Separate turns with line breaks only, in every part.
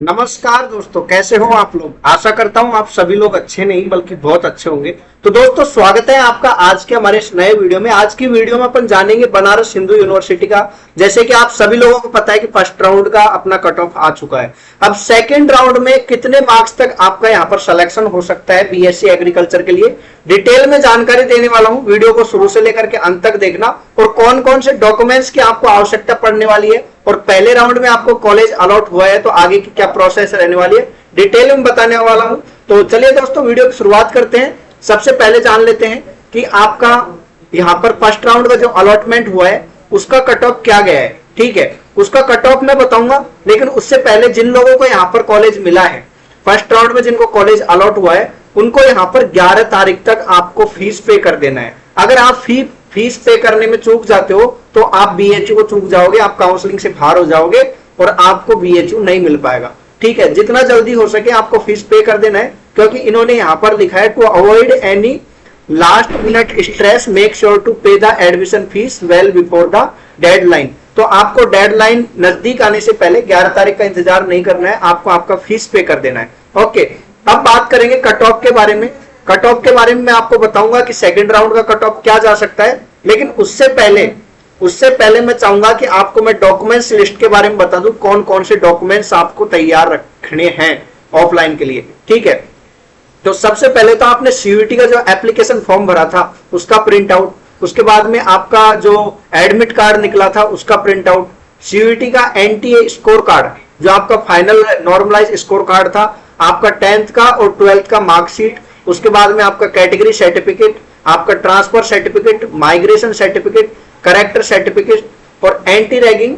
नमस्कार दोस्तों, कैसे हो आप लोग। आशा करता हूं आप सभी लोग अच्छे नहीं बल्कि बहुत अच्छे होंगे। तो दोस्तों, स्वागत है आपका आज के हमारे इस नए वीडियो में। आज की वीडियो में अपन जानेंगे बनारस हिंदू यूनिवर्सिटी का। जैसे कि आप सभी लोगों को पता है कि फर्स्ट राउंड का अपना कट ऑफ आ चुका है। अब सेकेंड राउंड में कितने मार्क्स तक आपका यहाँ पर सिलेक्शन हो सकता है बीएससी एग्रीकल्चर के लिए, डिटेल में जानकारी देने वाला हूँ। वीडियो को शुरू से लेकर के अंत तक देखना और कौन कौन से डॉक्यूमेंट्स की आपको आवश्यकता पड़ने वाली है और पहले राउंड में आपको कॉलेज अलॉट हुआ है तो आगे की क्या प्रोसेस रहने वाली है, डिटेल में बताने वाला हूं। तो चलिए दोस्तों, वीडियो की शुरुआत करते हैं। सबसे पहले जान लेते हैं कि आपका यहां पर फर्स्ट राउंड का जो अलॉटमेंट हुआ है उसका कट ऑफ क्या गया है। ठीक है, उसका कट ऑफ मैं बताऊंगा, लेकिन उससे पहले जिन लोगों को यहां पर कॉलेज मिला है, फर्स्ट राउंड में जिनको कॉलेज अलॉट हुआ है, उनको यहां पर 11 तारीख तक आपको फीस पे कर देना है। अगर आप फीस पे करने में चूक जाते हो तो आप बीएचयू को चूक जाओगे, आप काउंसलिंग से बाहर हो जाओगे और आपको बीएचयू नहीं मिल पाएगा। ठीक है, जितना जल्दी हो सके आपको फीस पे कर देना है, क्योंकि इन्होंने यहां पर लिखा है to avoid any last minute stress make sure to pay the admission fees well before the deadline. तो आपको डेडलाइन नजदीक आने से पहले 11 तारीख का इंतजार नहीं करना है, आपको आपका फीस पे कर देना है। ओके, अब बात करेंगे कट ऑफ के बारे में। कट ऑफ के बारे में मैं आपको बताऊंगा कि सेकंड राउंड का कट ऑफ क्या जा सकता है, लेकिन उससे पहले मैं चाहूंगा कि आपको मैं डॉक्यूमेंट्स लिस्ट के बारे में बता दूं, कौन कौन से डॉक्यूमेंट्स आपको तैयार रखने हैं ऑफलाइन के लिए। ठीक है, तो सबसे पहले तो आपने सीयूईटी का जो एप्लीकेशन फॉर्म भरा था उसका प्रिंट आउट, उसके बाद में आपका जो एडमिट कार्ड निकला था उसका प्रिंट आउट, सीयूईटी का एनटीए स्कोर कार्ड जो आपका फाइनल नॉर्मलाइज स्कोर कार्ड था, आपका 10th का और 12th का मार्कशीट, उसके बाद में आपका कैटेगरी सर्टिफिकेट, आपका transfer certificate, migration certificate, character certificate और एंटी रैगिंग,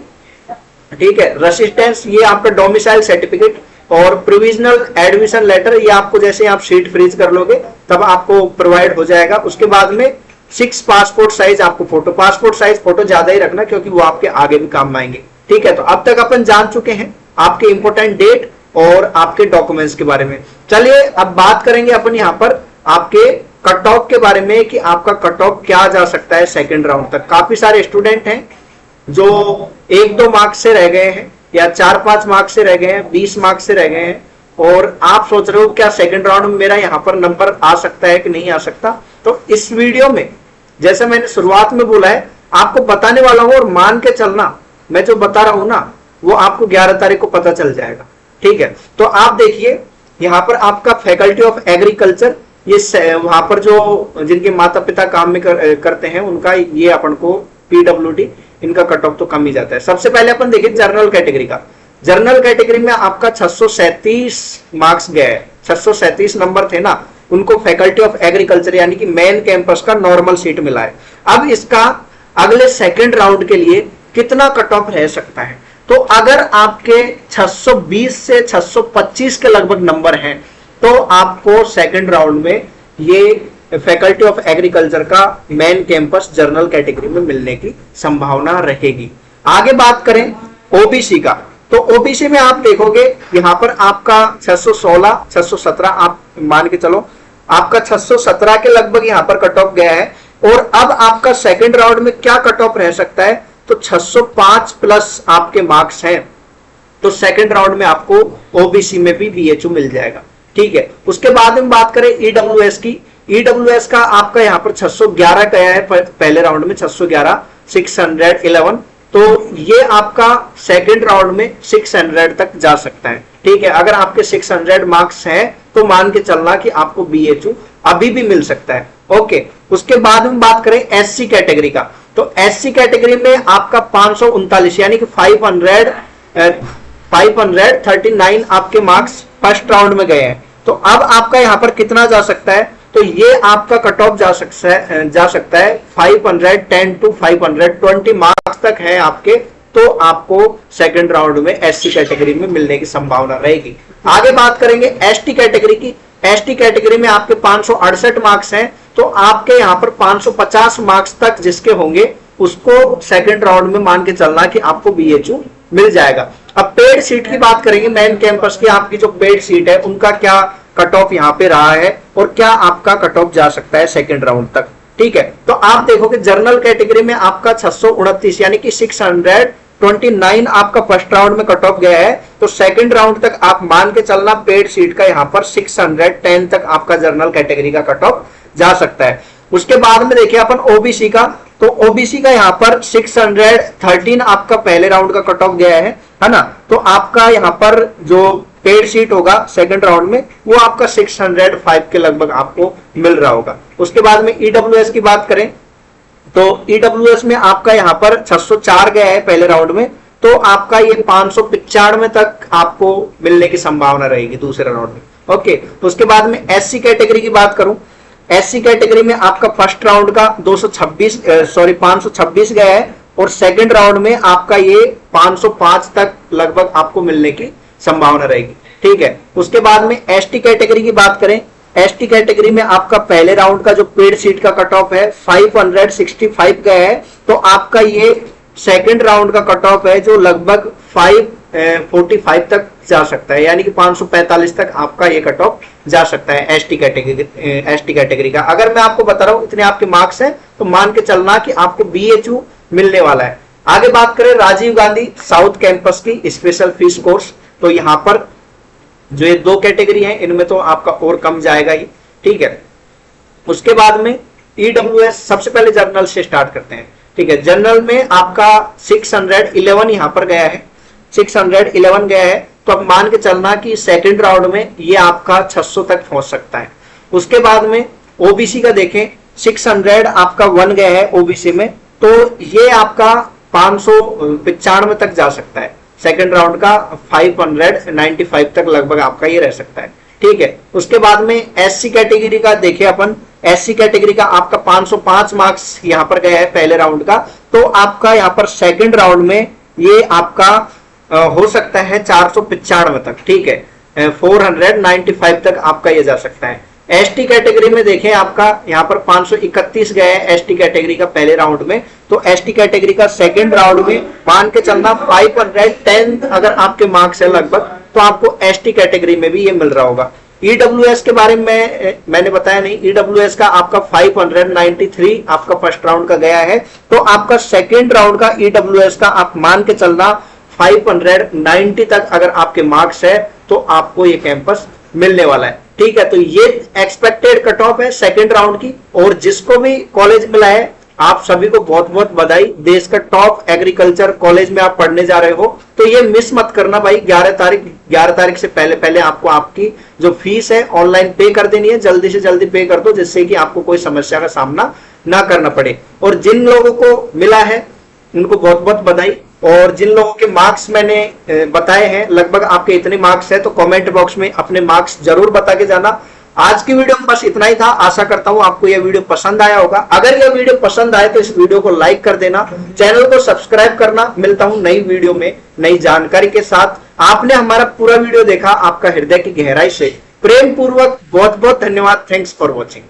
ठीक है, रेसिस्टेंस, ये आपका डोमिसाइल सर्टिफिकेट और प्रोविजनल एडमिशन लेटर, ये आपको जैसे आप सीट फ्रीज कर लोगे तब आपको प्रोवाइड हो जाएगा। उसके बाद में 6 पासपोर्ट साइज आपको फोटो, पासपोर्ट साइज फोटो ज्यादा ही रखना क्योंकि वो आपके आगे भी काम आएंगे। ठीक है, तो अब तक अपन जान चुके हैं आपके इंपोर्टेंट डेट और आपके डॉक्यूमेंट्स के बारे में। चलिए अब बात करेंगे अपन यहाँ पर आपके कट ऑफ के बारे में कि आपका कट ऑफ क्या जा सकता है सेकंड राउंड तक। काफी सारे स्टूडेंट हैं जो 1-2 मार्क्स से रह गए हैं या 4-5 मार्क्स से रह गए हैं, 20 मार्क्स से रह गए हैं, और आप सोच रहे हो क्या सेकंड राउंड में मेरा यहाँ पर नंबर आ सकता है कि नहीं आ सकता। तो इस वीडियो में जैसे मैंने शुरुआत में बोला है आपको बताने वाला हूं, और मान के चलना मैं जो बता रहा हूं ना वो आपको 11 तारीख को पता चल जाएगा। ठीक है, तो आप देखिए यहाँ पर आपका फैकल्टी ऑफ एग्रीकल्चर, ये वहां पर जो जिनके माता पिता काम में करते हैं उनका ये अपन को पीडब्ल्यूडी, इनका कट ऑफ तो कम ही जाता है। सबसे पहले अपन देखिए जनरल कैटेगरी का। जनरल कैटेगरी में आपका 637 मार्क्स गए हैं, 637 नंबर थे ना, उनको फैकल्टी ऑफ एग्रीकल्चर यानी कि मेन कैंपस का नॉर्मल सीट मिला है। अब इसका अगले सेकेंड राउंड के लिए कितना कट ऑफ रह सकता है, तो अगर आपके 620 से 625 के लगभग नंबर हैं तो आपको सेकंड राउंड में ये फैकल्टी ऑफ एग्रीकल्चर का मेन कैंपस जनरल कैटेगरी में मिलने की संभावना रहेगी। आगे बात करें ओबीसी का, तो ओबीसी में आप देखोगे यहां पर आपका 616, 617 आप मान के चलो, आपका 617 के लगभग यहां पर कट ऑफ गया है। और अब आपका सेकंड राउंड में क्या कट ऑफ रह सकता है, तो 605 प्लस आपके मार्क्स हैं तो सेकंड राउंड में आपको ओबीसी में भी बीएचयू मिल जाएगा। ठीक है, उसके बाद में बात करें ईडब्ल्यूएस की। ईडब्ल्यूएस का आपका यहाँ पर 611 गया है पहले राउंड में, 611, 611, तो ये आपका सेकंड राउंड में 600 तक जा सकता है। ठीक है, अगर आपके 600 मार्क्स हैं तो मान के चलना कि आपको बीएचयू अभी भी मिल सकता है। ओके, उसके बाद में बात करें एससी कैटेगरी का, तो एससी कैटेगरी में आपका 539 यानी कि 539 आपके मार्क्स फर्स्ट राउंड में गए हैं। तो अब आपका यहां पर कितना जा सकता है, तो ये आपका कट ऑफ जा सकता है 510 to 520 मार्क्स तक है आपके, तो आपको सेकंड राउंड में एससी कैटेगरी में मिलने की संभावना रहेगी। आगे बात करेंगे एसटी कैटेगरी की। एसटी कैटेगरी में आपके 568 मार्क्स हैं, तो आपके यहाँ पर 550 मार्क्स तक जिसके होंगे उसको सेकंड राउंड में मान के चलना कि आपको बीएचयू मिल जाएगा। अब पेड सीट की बात करेंगे, मेन कैंपस की आपकी जो पेड सीट है उनका क्या कट ऑफ यहाँ पे रहा है और क्या आपका कट ऑफ जा सकता है सेकंड राउंड तक। ठीक है, तो आप देखोगे जनरल कैटेगरी में आपका 629 यानी कि 29 आपका फर्स्ट राउंड में कट ऑफ गया है, तो सेकंड राउंड तक आप मान के चलना पेड सीट का यहाँ पर 610 तक आपका जनरल कैटेगरी का कट ऑफ जा सकता है। उसके बाद में देखिए अपन ओबीसी का, तो ओबीसी का यहाँ पर 613 आपका पहले राउंड का कट ऑफ गया है ना। तो आपका यहाँ पर जो पेड सीट होगा सेकंड राउंड में वो आपका 605 के लगभग आपको मिल रहा होगा। उसके बाद में ईडब्ल्यूएस की बात करें तो ईडब्ल्यूएस में आपका यहाँ पर 604 गया है पहले राउंड में, तो आपका ये 595 तक आपको मिलने की संभावना रहेगी दूसरे राउंड में। ओके, तो उसके बाद में एससी कैटेगरी की बात करूं, एससी कैटेगरी में आपका फर्स्ट राउंड का 526 गया है और सेकंड राउंड में आपका ये 505 तक लगभग आपको मिलने की संभावना रहेगी। ठीक है, उसके बाद में एसटी कैटेगरी की बात करें, एसटी कैटेगरी में आपका पहले राउंड का जो पेड सीट का कट ऑफ है 565 गया है, तो आपका ये सेकंड राउंड का कट ऑफ है जो लगभग 545 तक जा सकता है, यानी कि 545 तक आपका ये कट ऑफ जा सकता है एसटी कैटेगरी का। अगर मैं आपको बता रहा हूं इतने आपके मार्क्स हैं तो मान के चलना कि आपको बीएचयू मिलने वाला है। आगे बात करें राजीव गांधी साउथ कैंपस की स्पेशल फीस कोर्स, तो यहां पर जो ये दो कैटेगरी हैं इनमें तो आपका और कम जाएगा ही। ठीक है, उसके बाद में ईडब्ल्यूएस, सबसे पहले जनरल से स्टार्ट करते हैं। ठीक है, जनरल में आपका 611 यहां पर गया है, 611 गया है, तो अब मान के चलना कि सेकंड राउंड में ये आपका 600 तक पहुंच सकता है। उसके बाद में ओबीसी का देखें, 600 आपका 1 गया है ओबीसी में, तो ये आपका 595 तक जा सकता है, सेकंड राउंड का 595 तक लगभग आपका ये रह सकता है। ठीक है, उसके बाद में एससी कैटेगरी का देखें अपन, एससी कैटेगरी का आपका 505 मार्क्स यहां पर गया है पहले राउंड का, तो आपका यहां पर सेकंड राउंड में ये आपका हो सकता है 495 तक। ठीक है, 495 तक आपका ये जा सकता है। एसटी कैटेगरी में देखें आपका यहाँ पर 531 गया है एसटी कैटेगरी का पहले राउंड में, तो एसटी कैटेगरी का सेकंड राउंड में मान के चलना 510 अगर आपके मार्क्स है लगभग, तो आपको एसटी कैटेगरी में भी ये मिल रहा होगा। ईडब्ल्यूएस के बारे में मैंने बताया नहीं, ईडब्ल्यूएस का आपका 593 आपका फर्स्ट राउंड का गया है, तो आपका सेकेंड राउंड का ईडब्ल्यूएस का आप मान के चलना 590 तक अगर आपके मार्क्स है तो आपको ये कैंपस मिलने वाला है। ठीक है, तो ये एक्सपेक्टेड कट ऑफ है सेकंड राउंड की, और जिसको भी कॉलेज मिला है आप सभी को बहुत बहुत बधाई। देश का टॉप एग्रीकल्चर कॉलेज में आप पढ़ने जा रहे हो, तो ये मिस मत करना भाई। 11 तारीख से पहले आपको आपकी जो फीस है ऑनलाइन पे कर देनी है, जल्दी से जल्दी पे कर दो, जिससे कि आपको कोई समस्या का सामना ना करना पड़े। और जिन लोगों को मिला है उनको बहुत बहुत बधाई, और जिन लोगों के मार्क्स मैंने बताए हैं लगभग आपके इतने मार्क्स है, तो कमेंट बॉक्स में अपने मार्क्स जरूर बता के जाना। आज की वीडियो में बस इतना ही था। आशा करता हूं आपको यह वीडियो पसंद आया होगा। अगर यह वीडियो पसंद आए तो इस वीडियो को लाइक कर देना, चैनल को सब्सक्राइब करना। मिलता हूं नई वीडियो में नई जानकारी के साथ। आपने हमारा पूरा वीडियो देखा, आपका हृदय की गहराई से प्रेम पूर्वक बहुत बहुत धन्यवाद। Thanks for watching.